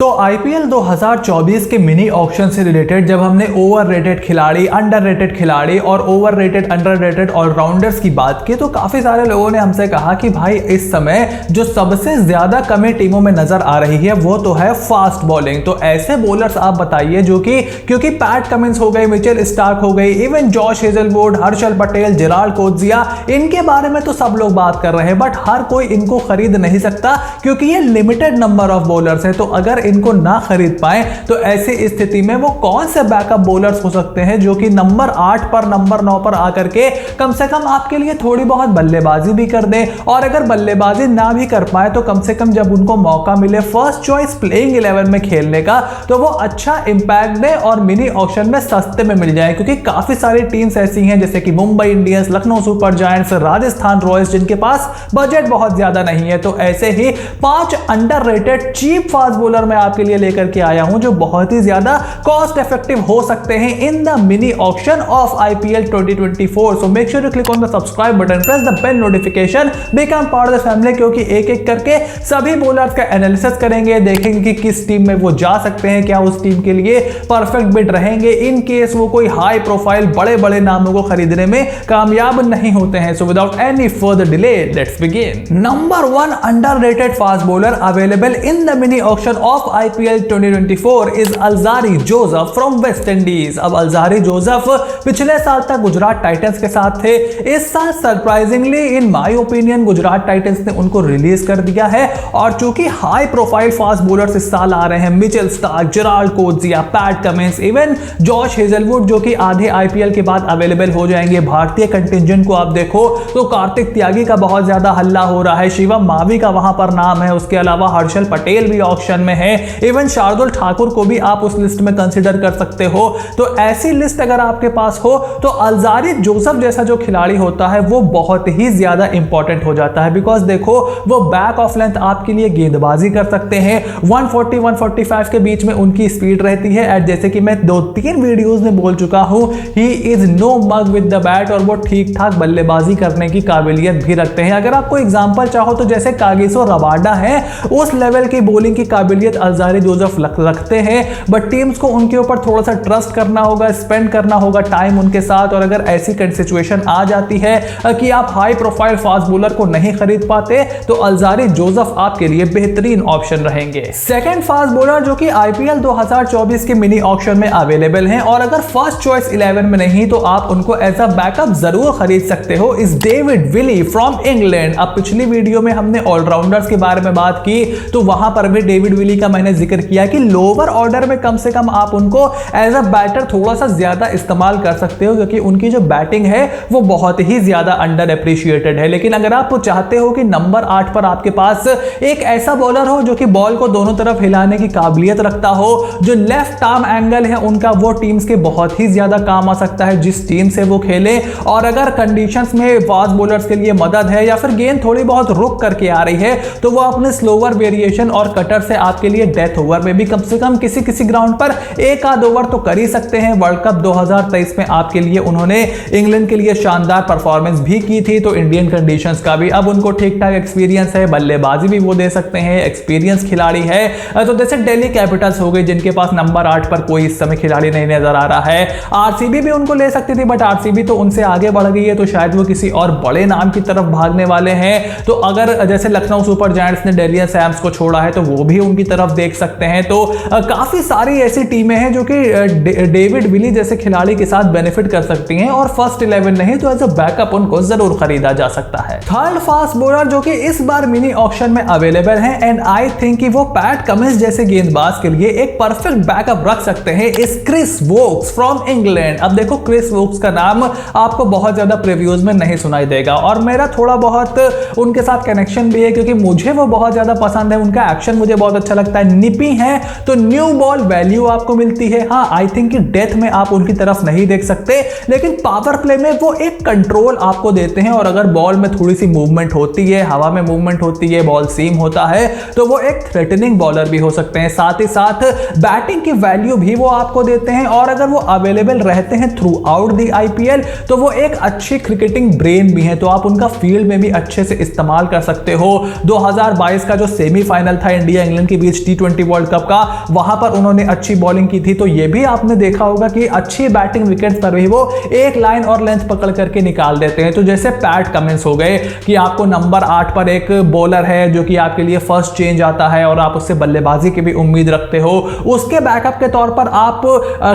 तो आईपीएल 2024 के mini auction से रिलेटेड जब हमने ओवररेटेड खिलाड़ी, अंडररेटेड खिलाड़ी और ओवररेटेड अंडररेटेड ऑलराउंडर्स की बात की तो काफी सारे लोगों ने हमसे कहा कि भाई इस समय जो सबसे ज्यादा कमी टीमों में नजर आ रही है वो तो है फास्ट बॉलिंग। तो ऐसे बॉलर्स आप बताइए जो कि क्योंकि पैट कमिंस हो गई, मिचेल स्टार्क हो गई, even Josh Hazlewood, Harshal Patel, Gerald कोचिया, इनके बारे में तो सब लोग बात कर रहे हैं, बट हर कोई इनको खरीद नहीं सकता क्योंकि ये लिमिटेड नंबर ऑफ बॉलर्स है। तो अगर इनको ना खरीद पाए तो ऐसी स्थिति में वो कौन से बैकअप बॉलर्स हो सकते हैं जो कि नंबर 8 पर, नंबर 9 पर आकर के कम से कम आपके लिए थोड़ी बहुत बल्लेबाजी भी कर दे, और अगर बल्लेबाजी ना भी कर पाए तो कम से कम जब उनको मौका मिले फर्स्ट चॉइस प्लेइंग 11 में खेलने का तो वो अच्छा इंपैक्ट दे और मिनी ऑक्शन में सस्ते में मिल जाए। क्योंकि काफी सारी टीम्स ऐसी हैं जैसे कि Mumbai Indians, Lucknow super giants, Rajasthan Royals जिनके पास बजट बहुत ज्यादा नहीं है। तो ऐसे ही 5 अंडररेटेड चीप फास्ट बॉलर मैं आपके लिए लेकर के आया हूं जो बहुत ही ज्यादा कॉस्ट इफेक्टिव हो सकते हैं in the mini auction of IPL 2024। So make sure to click on the subscribe button, press the bell notification, become part of the family, क्योंकि एक एक करके सभी बॉलर्स का एनालिसिस करेंगे, देखेंगे कि किस टीम में वो जा सकते हैं, क्या उस टीम के लिए परफेक्ट बिड रहेंगे इन केस वो कोई हाई प्रोफाइल बड़े बड़े नामों को खरीदने में कामयाब नहीं होते हैं। So without any further delay let's begin. Number 1 underrated fast bowler available in the mini auction of IPL 2024 is Alzarri Joseph from West Indies. अब अल्जारी जोसेफ पिछले साल तक गुजरात टाइटंस के साथ थे। इस साल surprisingly in my opinion Gujarat Titans ने उनको रिलीज कर दिया है, और चूंकि हाई प्रोफाइल फास्ट बॉलर्स इस साल आ रहे हैं, मिचेल स्टार्क, जेराल्ड कोचिया, PAT Cummins, even Josh Hazlewood जो कि आधे आईपीएल के बाद अवेलेबल हो जाएंगे। भारतीय कंटिंजेंट को आप देखो तो कार्तिक त्यागी का बहुत ज्यादा हल्ला हो रहा है, शिवम मावी का वहां पर नाम है, उसके अलावा हर्षल पटेल भी ऑक्शन में है, इवन शार्दुल ठाकुर को भी आप उस लिस्ट में कंसीडर कर सकते हो। तो ऐसी लिस्ट अगर आपके पास हो तो अल्जारी जोसेफ जैसा जो खिलाड़ी होता है वो बहुत ही ज्यादा इंपॉर्टेंट हो जाता है। बिकॉज देखो वो बैक ऑफ लेंथ आपके लिए गेंदबाजी कर सकते हैं, 140-145 के बीच में उनकी स्पीड रहती है। एंड जैसे कि मैं 2-3 वीडियोस में बोल चुका हूं, he is no mug with the bat, और वो ठीक ठाक बल्लेबाजी करने की काबिलियत भी रखते हैं। अगर आपको एग्जांपल चाहो तो जैसे कागिसो रबाडा है, उस लेवल की बॉलिंग की काबिलियत अल्जारी जोसेफ रखते हैं, बट टीम्स को उनके ऊपर थोड़ा सा ट्रस्ट करना होगा, स्पेंड करना होगा टाइम उनके साथ। और अगर ऐसी सिचुएशन आ जाती है कि आप हाई प्रोफाइल फास्ट बॉलर को नहीं खरीद पाते तो अल्जारी जोसेफ आपके लिए बेहतरीन ऑप्शन रहेंगे। सेकंड फास्ट बॉलर जो कि आईपीएल 2024 के मिनी ऑक्शन में अवेलेबल हैं, और अगर फर्स्ट चॉइस 11 में नहीं तो आप उनको एज अ बैकअप जरूर खरीद सकते हो, is David Willey from England. अब पिछली वीडियो में हमने ऑलराउंडर्स के बारे में बात की तो वहां पर भी डेविड विली का मैंने जिक्र किया कि लोअर ऑर्डर में कम से कम आप उनको एज अ बैटर थोड़ा सा ज्यादा इस्तेमाल कर सकते हो, क्योंकि उनकी जो बैटिंग है वो बहुत ही ज्यादा अंडर एप्रिशिएटेड है। लेकिन अगर आप चाहते हो कि नंबर 8 पर आपके पास एक ऐसा बॉलर हो जो कि बॉल को दोनों तरफ हिलाने की काबिलियत रखता हो, जो लेफ्ट आर्म एंगल है उनका वो टीम्स के बहुत ही ज्यादा काम आ सकता है जिस टीम से वो खेले, और अगर कंडीशंस में फास्ट बॉलर्स के लिए मदद है या फिर गेंद थोड़ी बहुत रुक करके आ रही है तो वो अपने स्लोअर वेरिएशन और कटर से आपके लिए डेथ ओवर में भी कम से कम किसी ग्राउंड पर एक आध ओवर तो कर ही सकते हैं। वर्ल्ड कप 2023 में आपके लिए उन्होंने इंग्लैंड के लिए शानदार परफॉर्मेंस भी की थी, तो इंडियन कंडीशंस का भी अब उनको ठीक ठाक एक्सपीरियंस है, बल्लेबाजी भी वो दे सकते हैं, एक्सपीरियंस खिलाड़ी है। तो जैसे दिल्ली कैपिटल्स हो गई जिनके पास नंबर 8 पर कोई इस समय खिलाड़ी नहीं नजर आ रहा है, आरसीबी भी उनको ले सकती थी, बट आरसीबी तो उनसे आगे बढ़ गई है, तो शायद वो किसी और बड़े नाम की तरफ भागने वाले हैं। तो अगर जैसे लखनऊ सुपर जायंट्स ने डेलियन सैम्स को छोड़ा है तो वो भी उनकी तरफ देख सकते हैं। तो काफी सारी ऐसी टीमें हैं जो कि डेविड विली जैसे खिलाड़ी के साथ बेनिफिट कर सकती हैं, और फर्स्ट 11 नहीं तो एज अ बैकअप उनको जरूर खरीदा जा सकता है। थर्ड फास्ट बॉलर जो कि इस बार मिनी ऑक्शन में अवेलेबल है, एंड आई थिंक कि वो पैट कमिंस जैसे गेंदबाज के लिए एक परफेक्ट बैकअप रख सकते हैं, is Chris Woakes from England. अब देखो क्रिस वोक्स का नाम आपको बहुत ज्यादा प्रीव्यूज में नहीं सुनाई देगा, और मेरा थोड़ा बहुत उनके साथ कनेक्शन भी है क्योंकि मुझे वो बहुत ज्यादा पसंद है, उनका एक्शन मुझे बहुत अच्छा लगता है, निपी है तो न्यू बॉल वैल्यू आपको मिलती है। हाँ आई थिंक कि डेथ में आप उनकी तरफ नहीं देख सकते, लेकिन पावर प्ले में वो एक कंट्रोल आपको देते हैं, और अगर बॉल में थोड़ी सी मूवमेंट होती है, हवा में मूवमेंट होती है, बॉल सीम होता है तो वो एक थ्रेटनिंग बॉलर भी हो सकते हैं। साथ ही साथ बैटिंग की वैल्यू भी वो आपको देते हैं, और अगर वो अवेलेबल रहते हैं थ्रू आउट द आईपीएल तो वो एक अच्छी क्रिकेटिंग ब्रेन भी है, तो आप उनका फील्ड में भी अच्छे से इस्तेमाल कर सकते हो। 2022 का जो सेमीफाइनल था इंडिया इंग्लैंड के बीच T20 वर्ल्ड कप का, वहां पर उन्होंने अच्छी बॉलिंग की थी। तो ये भी आपने देखा होगा कि अच्छी बैटिंग विकेट पर भी वो एक लाइन और लेंथ पकड़ करके निकाल देते हैं। तो जैसे पैट कमिंस हो गए कि आपको नंबर 8 पर एक बॉलर है जो कि आपके लिए फर्स्ट चेंज आता है और आप उससे बल्लेबाजी की भी उम्मीद रखते हो, उसके बैकअप के तौर पर आप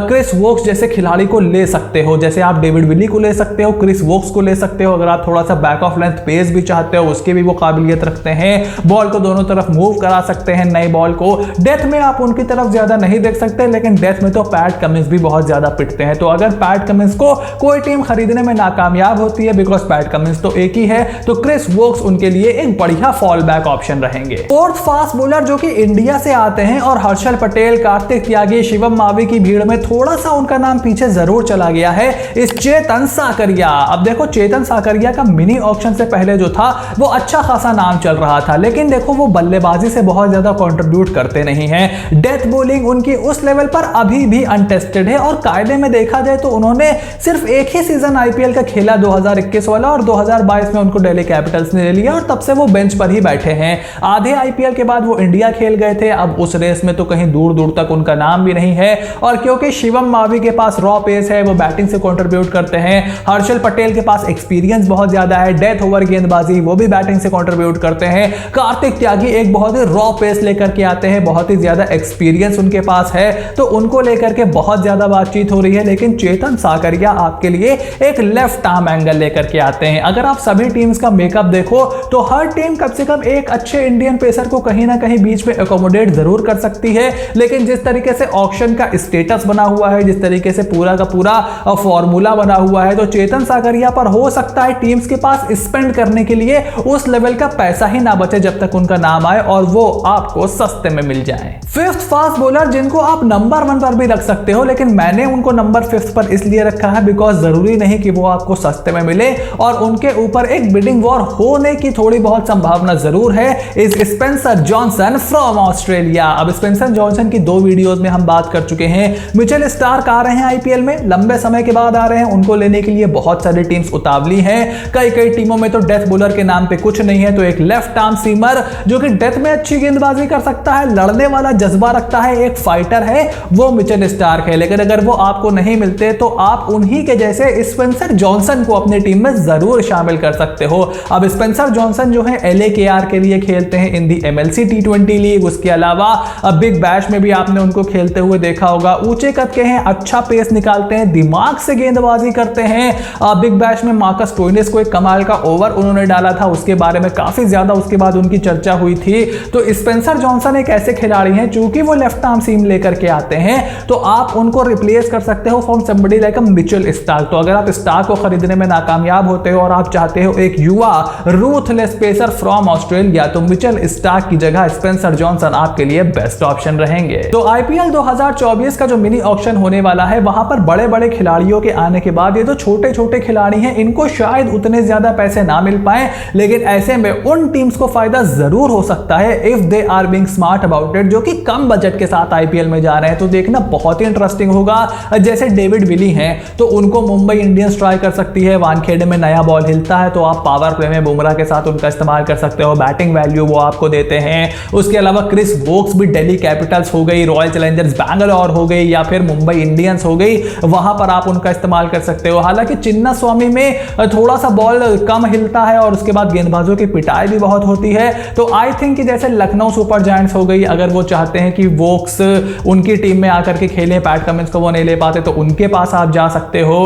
क्रिस वोक्स जैसे खिलाड़ी को ले सकते हो। जैसे आप डेविड विली को ले सकते हो, क्रिस वोक्स को ले सकते हो। अगर आप थोड़ा सा बैक ऑफ लेंथ पेस भी चाहते हो, उसके भी वो काबिलियत रखते हैं। बॉल को दोनों तरफ मूव करा सकते हैं, नई बॉल को। डेथ में आप उनकी तरफ ज्यादा नहीं देख सकते, लेकिन डेथ में तो पैट कमिंस भी बहुत ज्यादा पिटते हैं। तो अगर पैट कमिंस को कोई टीम खरीदने में नाकामयाब होती है, बिकॉज पैट कमिंस तो एक ही है, तो क्रिस वोक्स उनके लिए एक बढ़िया फॉल बैक ऑप्शन रहेंगे। फोर्थ फास्ट बॉलर जो कि इंडिया से आते हैं और हर्षल पटेल, कार्तिक त्यागी, शिवम मावी की भीड़ में थोड़ा सा उनका नाम पीछे जरूर चला गया है, इस चेतन साकरिया। अब देखो, चेतन साकरिया का मिनी ऑक्शन से पहले जो था वो अच्छा खासा नाम चल रहा था, लेकिन देखो वो बल्लेबाजी से बहुत ज्यादा कंट्रीब्यूट करते नहीं हैं। डेथ बॉलिंग उनकी उस लेवल पर अभी भी अनटेस्टेड है और कायदे में देखा जाए तो उन्होंने सिर्फ एक ही सीजन आईपीएल का खेला 2021 वाला, और 2022 में उनको दिल्ली कैपिटल्स ने ले लिया और तब से वो बेंच पर ही बैठे हैं। आधे आईपीएल के बाद वो इंडिया खेल गए थे, अब उस रेस में तो कहीं दूर दूर तक उनका नाम भी नहीं है। और क्योंकि शिवम मावी के पास रॉ पेस है, वो बैटिंग से कंट्रीब्यूट करते हैं। हर्षल पटेल के पास एक्सपीरियंस बहुत ज्यादा है, डेथ ओवर गेंदबाजी, वो भी बैटिंग से कंट्रीब्यूट करते हैं। कार्तिक त्यागी एक बहुत ही रॉ पेस लेकर के आते हैं, बहुत ही ज्यादा एक्सपीरियंस उनके पास है, तो उनको लेकर के बहुत ज्यादा बातचीत हो रही है। लेकिन चेतन साकरिया आपके लिए एक लेफ्ट आर्म एंगल लेकर के आते हैं। अगर आप सभी टीम्स का मेकअप देखो तो हर टीम कम से कम एक अच्छे इंडियन पेसर को कहीं ना कहीं बीच में एकोमोडेट जरूर कर सकती है, लेकिन जिस तरीके से ऑक्शन का स्टेटस बना हुआ है, जिस तरीके से पूरा का पूरा फॉर्मूला बना हुआ है, तो चेतन साकरिया पर हो सकता है टीम्स के पास स्पेंड करने के लिए उस लेवल का पैसा ही ना बचे जब तक उनका नाम आए और वो आपको सस्ते में मिल जाए। फिफ्थ फास्ट बॉलर जिनको आप नंबर 1 पर भी रख सकते हो, लेकिन मैंने उनको नंबर 5 पर इसलिए रखा है बिकॉज जरूरी नहीं कि वो आपको सस्ते में मिले और उनके ऊपर एक बिडिंग वॉर होने की थोड़ी बहुत संभावना जरूर है। Is Spencer Johnson from Australia. अब स्पेंसर जॉनसन की 2 वीडियोस में हम बात कर चुके हैं। मिचेल स्टार्क आ रहे हैं आईपीएल में, लंबे समय के बाद आ रहे हैं, उनको लेने के लिए बहुत सारी टीम्स उतावली हैं। कई टीमों में तो डेथ बॉलर के नाम पे कुछ नहीं है, तो एक लेफ्ट आर्म सीमर जो कि डेथ में अच्छी गेंदबाजी कर सकता है, लड़ने वाला जज्बा रखता है, एक फाइटर है, वो मिचेल स्टार्क है। लेकिन अगर वो आपको नहीं मिलते तो आप उन्हीं के जैसे स्पेंसर जॉनसन को अपनी टीम में जरूर शामिल कर सकते हो। अब स्पेंसर जॉनसन जो है LAKR के लिए खेलते हैं इन दी MLC T20 लीग। उसके अलावा अब बिग बैश में भी आपने उनको खेलते हुए देखा होगा। ऊंचे कद के हैं, अच्छा पेस निकालते हैं, दिमाग से गेंदबाजी करते हैं। बिग बैश में मार्कस स्टोइनिस को एक कमाल का ओवर उन्होंने डाला था, उसके बारे में काफी ज्यादा उसके बाद उनकी चर्चा हुई थी। तो स्पेंसर जॉनसन एक ऐसे खिलाड़ी हैं, चूंकि वो लेफ्ट आर्म सीम लेकर के आते हैं, तो आप उनको रिप्लेस कर सकते हो from somebody like a Mitchell Starc. तो अगर आप स्टार्क को खरीदने में नाकामयाब होते हो और आप चाहते हो एक युवा रूथलेस पेसर फ्रॉम ऑस्ट्रेलिया, तो मिचेल स्टार्क की जगह स्पेंसर जॉनसन आपके लिए बेस्ट ऑप्शन रहेंगे। तो आईपीएल 2024 का जो मिनी ऑक्शन होने वाला है, वहां पर बड़े बड़े खिलाड़ियों के आने के बाद ये तो छोटे छोटे खिलाड़ी हैं, इनको शायद उतने ज्यादा पैसे ना मिल पाए, लेकिन ऐसे में उन टीम्स को फायदा जरूर हो सकता है if they are being smart about it, जो कि कम बजट के साथ आईपीएल में जा रहे हैं। तो देखना बहुत ही इंटरेस्टिंग होगा। जैसे डेविड विली हैं, तो उनको मुंबई इंडियंस ट्राई कर सकती है। वानखेड़े में नया बॉल हिलता है तो आप पावर प्ले में बुमराह के साथ उनका इस्तेमाल कर सकते हो, बैटिंग वैल्यू वो आपको देते हैं। उसके अलावा क्रिस वोक्स भी दिल्ली कैपिटल्स हो गई, रॉयल चैलेंजर्स बैंगलोर हो गई या फिर मुंबई इंडियंस हो गई, वहां पर आप उनका इस्तेमाल कर सकते हो। हालांकि चिन्ना स्वामी में थोड़ा सा बॉल कम हिलता है और उसके बाद गेंदबाजों की पिटाई भी बहुत होती है। तो आई थिंक कि जैसे लखनऊ सुपर जायंट्स हो गई, अगर वो चाहते हैं कि वोक्स उनकी टीम में आकर के खेलें, पैट कमिंस को वो नहीं ले पाते, तो उनके पास आप जा सकते हो।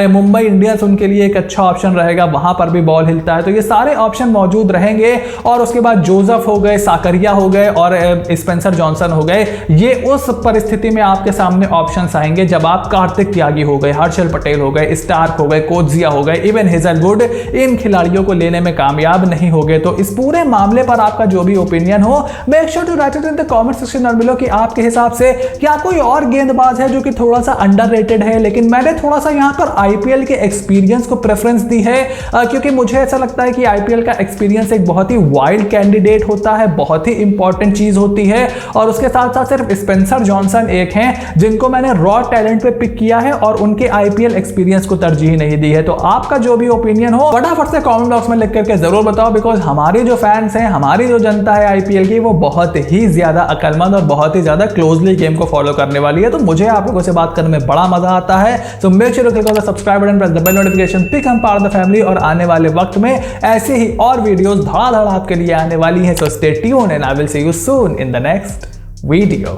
मुंबई इंडियंस उनके लिए एक अच्छा ऑप्शन रहेगा, वहां पर भी बॉल हिलता है। तो ये सारे ऑप्शन मौजूद रहेंगे। और उसके बाद जोसेफ हो गए, साकरिया हो गए और स्पेंसर जॉनसन हो गए। ये उस परिस्थिति में आपके सामने ऑप्शंस आएंगे जब आप कार्तिक त्यागी हो गए, हर्षल पटेल हो गए, स्टार्क हो गए, कोचिया हो गए, इवन हेजलवुड, इन खिलाड़ियों को लेने में कामयाब नहीं हो गए। तो इस पूरे मामले पर आपका जो भी ओपिनियन हो, make sure to write it in the comment section और मिलो कि आपके हिसाब से क्या कोई और गेंदबाज है जो कि थोड़ा सा अंडररेटेड है। लेकिन मैंने थोड़ा सा यहां पर आईपीएल के एक्सपीरियंस को प्रेफरेंस दी है, क्योंकि मुझे ऐसा लगता है कि आईपीएल का एक्सपीरियंस एक बहुत ही वाइल्ड कैंडिडेट होता है, बहुत ही इंपॉर्टेंट चीज होती है। और उसके साथ साथ सिर्फ स्पेंसर जॉनसन एक हैं जिनको मैंने रॉ टैलेंट पे पिक किया है और उनके आईपीएल एक्सपीरियंस को तरजीह नहीं दी है। तो आपका जो भी ओपिनियन हो फटाफट से कमेंट बॉक्स में लिख करके जरूर बताओ, बिकॉज हमारी जो फैंस हैं, हमारी जो जनता है आईपीएल की, वो बहुत ही ज्यादा अकलमंद और बहुत ही ज्यादा क्लोजली गेम को फॉलो करने वाली है। तो मुझे आप लोगों से बात करने में बड़ा मजा आता है। तो make sure to click on the subscribe button, press the bell notification, become part of the family. और आने वाले वक्त में ऐसे ही और वीडियोस धड़ाधड़ आपके लिए आने वाली है। So stay tuned and I will see you soon in the next video.